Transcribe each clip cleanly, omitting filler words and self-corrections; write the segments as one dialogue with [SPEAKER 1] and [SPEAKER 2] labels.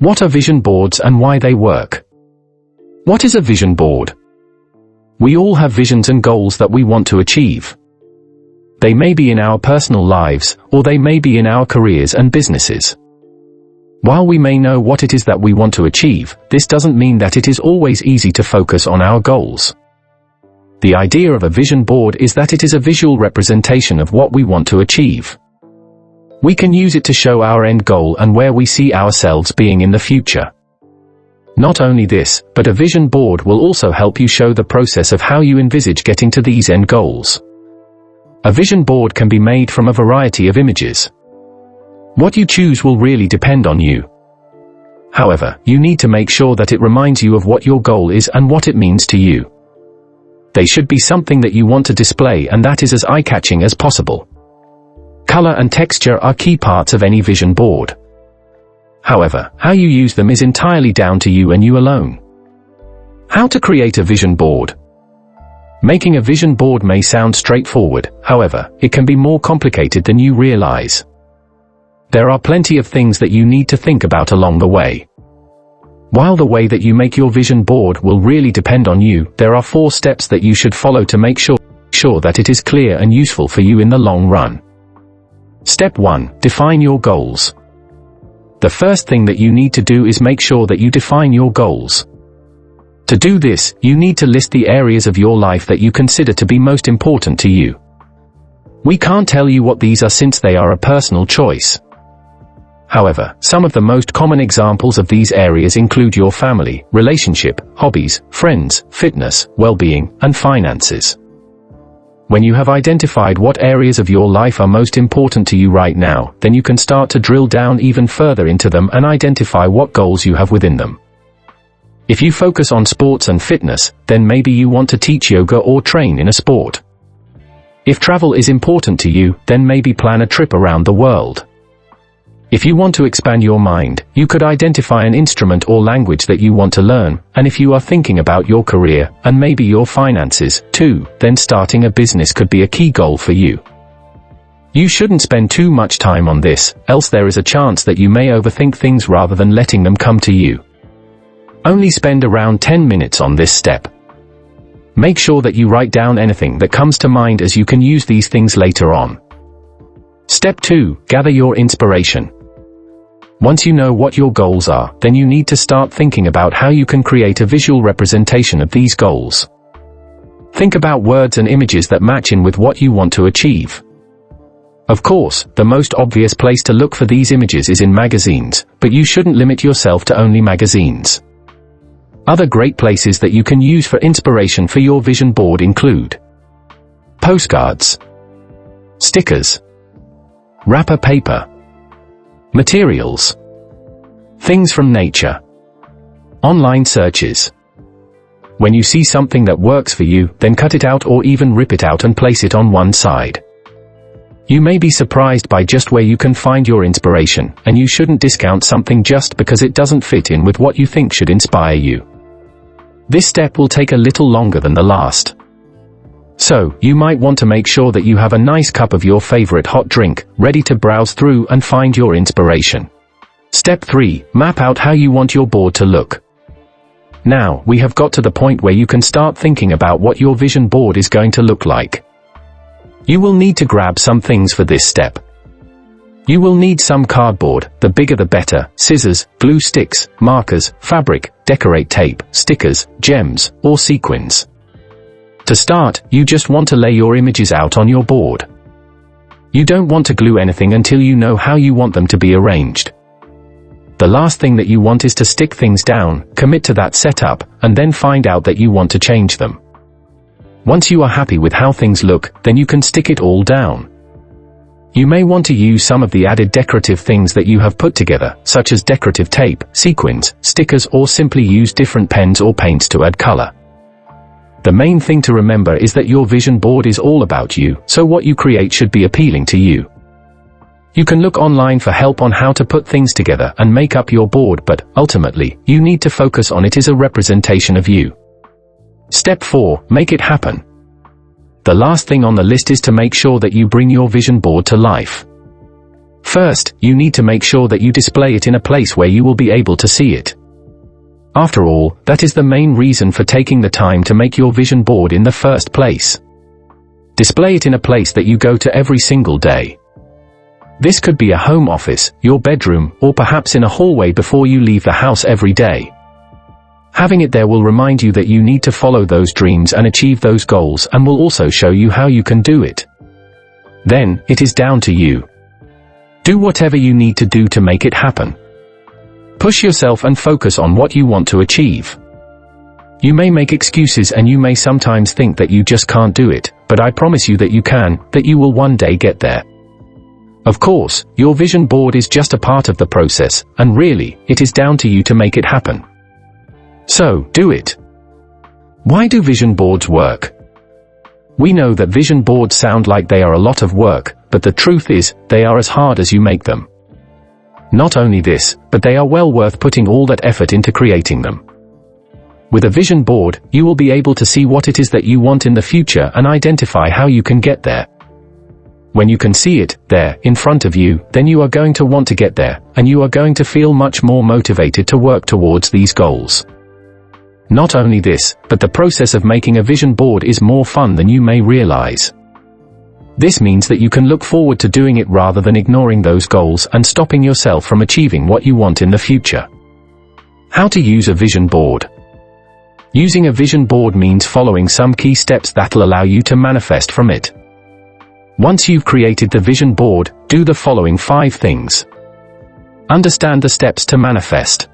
[SPEAKER 1] What are vision boards and why they work? What is a vision board? We all have visions and goals that we want to achieve. They may be in our personal lives, or they may be in our careers and businesses. While we may know what it is that we want to achieve, this doesn't mean that it is always easy to focus on our goals. The idea of a vision board is that it is a visual representation of what we want to achieve. We can use it to show our end goal and where we see ourselves being in the future. Not only this, but a vision board will also help you show the process of how you envisage getting to these end goals. A vision board can be made from a variety of images. What you choose will really depend on you. However, you need to make sure that it reminds you of what your goal is and what it means to you. They should be something that you want to display and that is as eye-catching as possible. Color and texture are key parts of any vision board. However, how you use them is entirely down to you and you alone. How to create a vision board? Making a vision board may sound straightforward, however, it can be more complicated than you realize. There are plenty of things that you need to think about along the way. While the way that you make your vision board will really depend on you, there are 4 steps that you should follow to make sure that it is clear and useful for you in the long run. Step 1. Define your goals. The first thing that you need to do is make sure that you define your goals. To do this, you need to list the areas of your life that you consider to be most important to you. We can't tell you what these are since they are a personal choice. However, some of the most common examples of these areas include your family, relationship, hobbies, friends, fitness, well-being, and finances. When you have identified what areas of your life are most important to you right now, then you can start to drill down even further into them and identify what goals you have within them. If you focus on sports and fitness, then maybe you want to teach yoga or train in a sport. If travel is important to you, then maybe plan a trip around the world. If you want to expand your mind, you could identify an instrument or language that you want to learn, and if you are thinking about your career, and maybe your finances, too, then starting a business could be a key goal for you. You shouldn't spend too much time on this, else there is a chance that you may overthink things rather than letting them come to you. Only spend around 10 minutes on this step. Make sure that you write down anything that comes to mind as you can use these things later on. Step 2. Gather your inspiration. Once you know what your goals are, then you need to start thinking about how you can create a visual representation of these goals. Think about words and images that match in with what you want to achieve. Of course, the most obvious place to look for these images is in magazines, but you shouldn't limit yourself to only magazines. Other great places that you can use for inspiration for your vision board include postcards, stickers, wrapper paper, materials, things from nature, online searches. When you see something that works for you, then cut it out or even rip it out and place it on one side. You may be surprised by just where you can find your inspiration, and you shouldn't discount something just because it doesn't fit in with what you think should inspire you. This step will take a little longer than the last. So, you might want to make sure that you have a nice cup of your favorite hot drink, ready to browse through and find your inspiration. Step 3. Map out how you want your board to look. Now, we have got to the point where you can start thinking about what your vision board is going to look like. You will need to grab some things for this step. You will need some cardboard, the bigger the better, scissors, glue sticks, markers, fabric, decorate tape, stickers, gems, or sequins. To start, you just want to lay your images out on your board. You don't want to glue anything until you know how you want them to be arranged. The last thing that you want is to stick things down, commit to that setup, and then find out that you want to change them. Once you are happy with how things look, then you can stick it all down. You may want to use some of the added decorative things that you have put together, such as decorative tape, sequins, stickers, or simply use different pens or paints to add color. The main thing to remember is that your vision board is all about you, so what you create should be appealing to you. You can look online for help on how to put things together and make up your board, but ultimately, you need to focus on it as a representation of you. Step 4. Make it happen. The last thing on the list is to make sure that you bring your vision board to life. First, you need to make sure that you display it in a place where you will be able to see it. After all, that is the main reason for taking the time to make your vision board in the first place. Display it in a place that you go to every single day. This could be a home office, your bedroom, or perhaps in a hallway before you leave the house every day. Having it there will remind you that you need to follow those dreams and achieve those goals, and will also show you how you can do it. Then, it is down to you. Do whatever you need to do to make it happen. Push yourself and focus on what you want to achieve. You may make excuses and you may sometimes think that you just can't do it, but I promise you that you can, that you will one day get there. Of course, your vision board is just a part of the process, and really, it is down to you to make it happen. So, do it. Why do vision boards work? We know that vision boards sound like they are a lot of work, but the truth is, they are as hard as you make them. Not only this, but they are well worth putting all that effort into creating them. With a vision board, you will be able to see what it is that you want in the future and identify how you can get there. When you can see it, there, in front of you, then you are going to want to get there, and you are going to feel much more motivated to work towards these goals. Not only this, but the process of making a vision board is more fun than you may realize. This means that you can look forward to doing it rather than ignoring those goals and stopping yourself from achieving what you want in the future. How to use a vision board. Using a vision board means following some key steps that'll allow you to manifest from it. Once you've created the vision board, do the following 5 things. Understand the steps to manifest.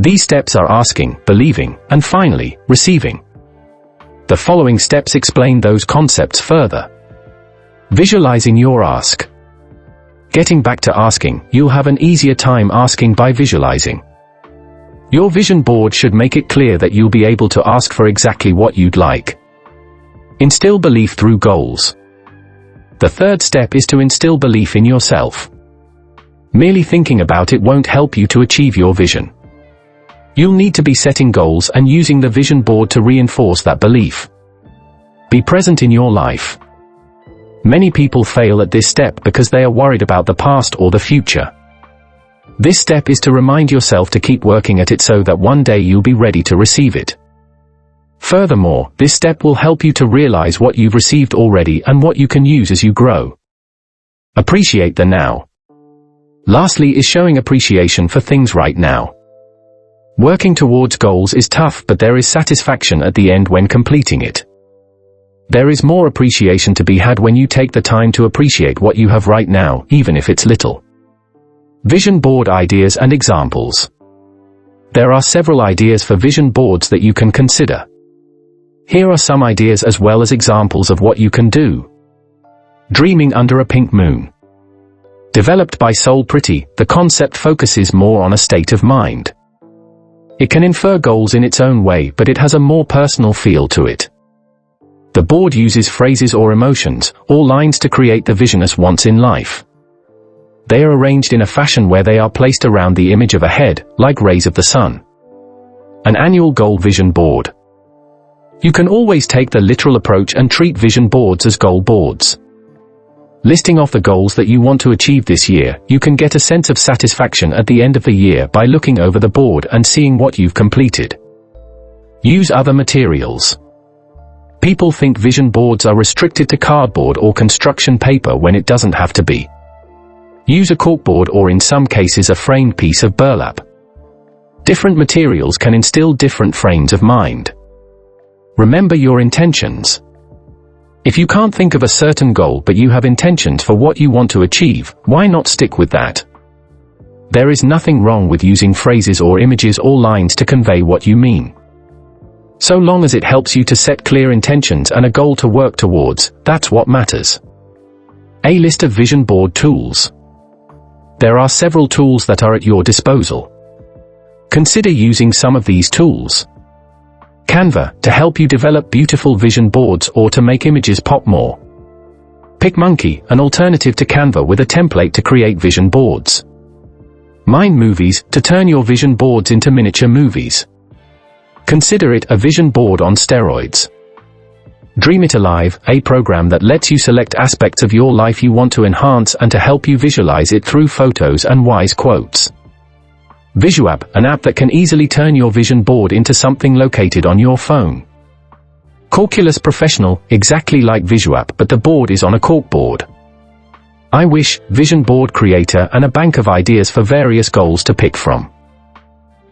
[SPEAKER 1] These steps are asking, believing, and finally, receiving. The following steps explain those concepts further. Visualizing your ask. Getting back to asking, you'll have an easier time asking by visualizing. Your vision board should make it clear that you'll be able to ask for exactly what you'd like. Instill belief through goals. The third step is to instill belief in yourself. Merely thinking about it won't help you to achieve your vision. You'll need to be setting goals and using the vision board to reinforce that belief. Be present in your life. Many people fail at this step because they are worried about the past or the future. This step is to remind yourself to keep working at it so that one day you'll be ready to receive it. Furthermore, this step will help you to realize what you've received already and what you can use as you grow. Appreciate the now. Lastly is showing appreciation for things right now. Working towards goals is tough, but there is satisfaction at the end when completing it. There is more appreciation to be had when you take the time to appreciate what you have right now, even if it's little. Vision board ideas and examples. There are several ideas for vision boards that you can consider. Here are some ideas as well as examples of what you can do. Dreaming under a pink moon. Developed by Soul Pretty, the concept focuses more on a state of mind. It can infer goals in its own way, but it has a more personal feel to it. The board uses phrases or emotions, or lines to create the vision as once in life. They are arranged in a fashion where they are placed around the image of a head, like rays of the sun. An annual goal vision board. You can always take the literal approach and treat vision boards as goal boards. Listing off the goals that you want to achieve this year, you can get a sense of satisfaction at the end of the year by looking over the board and seeing what you've completed. Use other materials. People think vision boards are restricted to cardboard or construction paper when it doesn't have to be. Use a corkboard or in some cases a framed piece of burlap. Different materials can instill different frames of mind. Remember your intentions. If you can't think of a certain goal but you have intentions for what you want to achieve, why not stick with that? There is nothing wrong with using phrases or images or lines to convey what you mean. So long as it helps you to set clear intentions and a goal to work towards, that's what matters. A list of vision board tools. There are several tools that are at your disposal. Consider using some of these tools. Canva, to help you develop beautiful vision boards or to make images pop more. PicMonkey, an alternative to Canva with a template to create vision boards. Mind Movies, to turn your vision boards into miniature movies. Consider it a vision board on steroids. Dream It Alive, a program that lets you select aspects of your life you want to enhance and to help you visualize it through photos and wise quotes. VisuApp, an app that can easily turn your vision board into something located on your phone. Corkulus Professional, exactly like VisuApp, but the board is on a corkboard. iWish, vision board creator and a bank of ideas for various goals to pick from.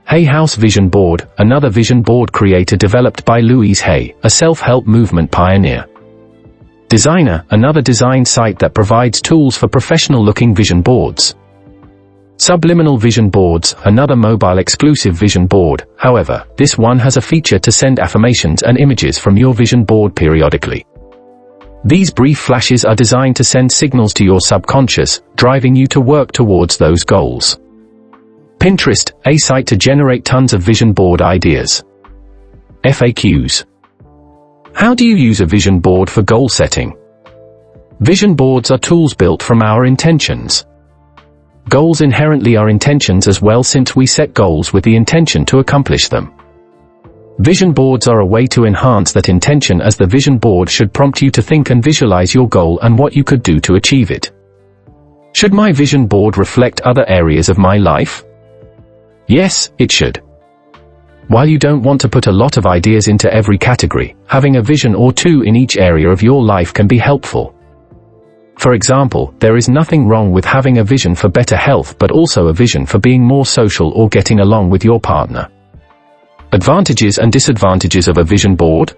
[SPEAKER 1] Hay House Vision Board, another vision board creator developed by Louise Hay, a self-help movement pioneer. Designer, another design site that provides tools for professional-looking vision boards. Subliminal Vision Boards, another mobile-exclusive vision board. However, this one has a feature to send affirmations and images from your vision board periodically. These brief flashes are designed to send signals to your subconscious, driving you to work towards those goals. Pinterest, a site to generate tons of vision board ideas. FAQs. How do you use a vision board for goal setting? Vision boards are tools built from our intentions. Goals inherently are intentions as well, since we set goals with the intention to accomplish them. Vision boards are a way to enhance that intention, as the vision board should prompt you to think and visualize your goal and what you could do to achieve it. Should my vision board reflect other areas of my life? Yes, it should. While you don't want to put a lot of ideas into every category, having a vision or two in each area of your life can be helpful. For example, there is nothing wrong with having a vision for better health, but also a vision for being more social or getting along with your partner. Advantages and disadvantages of a vision board.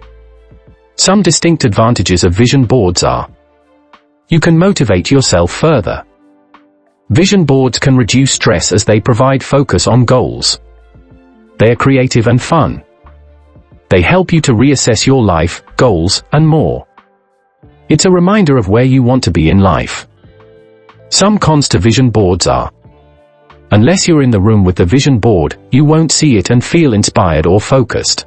[SPEAKER 1] Some distinct advantages of vision boards are: you can motivate yourself further. Vision boards can reduce stress as they provide focus on goals. They are creative and fun. They help you to reassess your life, goals, and more. It's a reminder of where you want to be in life. Some cons to vision boards are: unless you're in the room with the vision board, you won't see it and feel inspired or focused.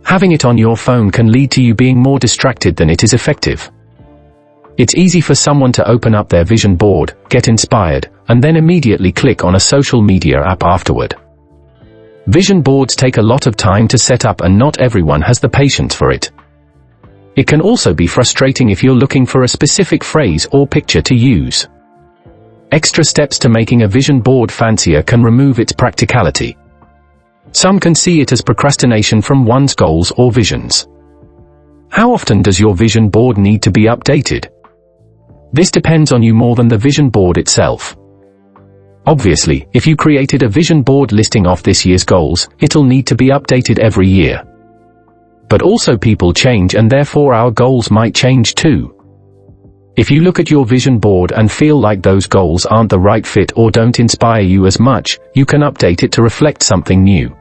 [SPEAKER 1] Having it on your phone can lead to you being more distracted than it is effective. It's easy for someone to open up their vision board, get inspired, and then immediately click on a social media app afterward. Vision boards take a lot of time to set up, and not everyone has the patience for it. It can also be frustrating if you're looking for a specific phrase or picture to use. Extra steps to making a vision board fancier can remove its practicality. Some can see it as procrastination from one's goals or visions. How often does your vision board need to be updated? This depends on you more than the vision board itself. Obviously, if you created a vision board listing off this year's goals, it'll need to be updated every year. But also people change, and therefore our goals might change too. If you look at your vision board and feel like those goals aren't the right fit or don't inspire you as much, you can update it to reflect something new.